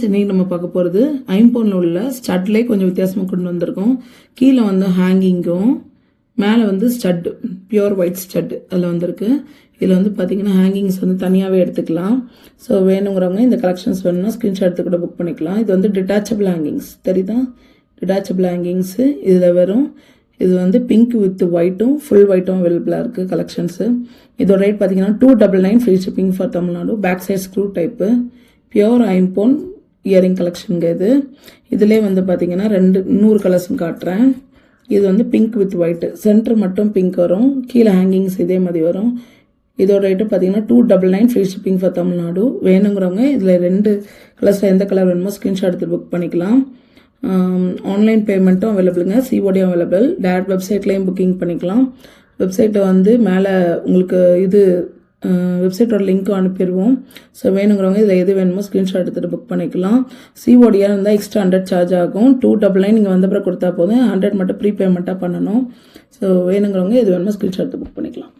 Friends, இன்றைக்கி நம்ம பார்க்க போகிறது ஐம்பொன்னில் உள்ள ஸ்டட்லேயே கொஞ்சம் வித்தியாசமாக கொண்டு வந்திருக்கோம். கீழே வந்து ஹேங்கிங்கும் மேலே வந்து ஸ்டட் பியூர் ஒயிட் ஸ்டட் அதில் வந்திருக்கு. இதில் வந்து பார்த்தீங்கன்னா ஹேங்கிங்ஸ் வந்து தனியாகவே எடுத்துக்கலாம். ஸோ வேணுங்கிறவங்க இந்த கலெக்ஷன்ஸ் வேணும்னா ஸ்க்ரீன்ஷாட் எடுத்து கூட புக் பண்ணிக்கலாம். இது வந்து டிட்டாச்சபிள் ஹேங்கிங்ஸ் தெரியுதா? டிட்டாச்சபிள் ஹேங்கிங்ஸு இதில் வரும். இது வந்து பிங்க் வித் ஒயிட்டும் ஃபுல் ஒயிட்டும் அவைலபிளாக இருக்குது கலெக்ஷன்ஸு. இதோட ரேட் பார்த்தீங்கன்னா 299 free shipping for Tamil Nadu. Back side screw type pure ஐம்பொன் இயரிங் கலெக்ஷனுங்க இது. இதிலே வந்து பார்த்தீங்கன்னா 100 கலர்ஸ்னு காட்டுறேன். இது வந்து பிங்க் வித் ஒயிட், சென்டர் மட்டும் பிங்க் வரும், கீழே ஹேங்கிங்ஸ் இதே மாதிரி வரும். இதோட ரேட்டு பார்த்தீங்கன்னா 299 ஃப்ரீ ஷிப்பிங் ஃபார் தமிழ்நாடு. வேணுங்கிறவங்க இதில் 2 கலர்ஸில் எந்த கலர் வேணுமோ ஸ்க்ரீன்ஷாட் எடுத்து புக் பண்ணிக்கலாம். ஆன்லைன் பேமெண்ட்டும் அவைலபிளுங்க, சிஓடியும் அவைலபிள். டேரக்ட் வெப்சைட்லேயும் புக்கிங் பண்ணிக்கலாம். வெப்சைட்டை வந்து மேலே உங்களுக்கு இது வெப்சைட்டோட லிங்க்கும் அனுப்பிடுவோம். ஸோ வேணுங்கிறவங்க இதில் எது வேணுமோ ஸ்க்ரீன்ஷாட் எடுத்துகிட்டு புக் பண்ணிக்கலாம். சிஓடியாக இருந்தால் எக்ஸ்ட்ரா 100 சார்ஜ் ஆகும். 299 நீங்கள் வந்த பிறகு கொடுத்தா போதும். 100 மட்டும் ப்ரீபேமெண்ட்டாக பண்ணணும். ஸோ வேணுங்கிறவங்க எது வேணுமோ ஸ்க்ரீன்ஷாட் எடுத்து புக் பண்ணிக்கலாம்.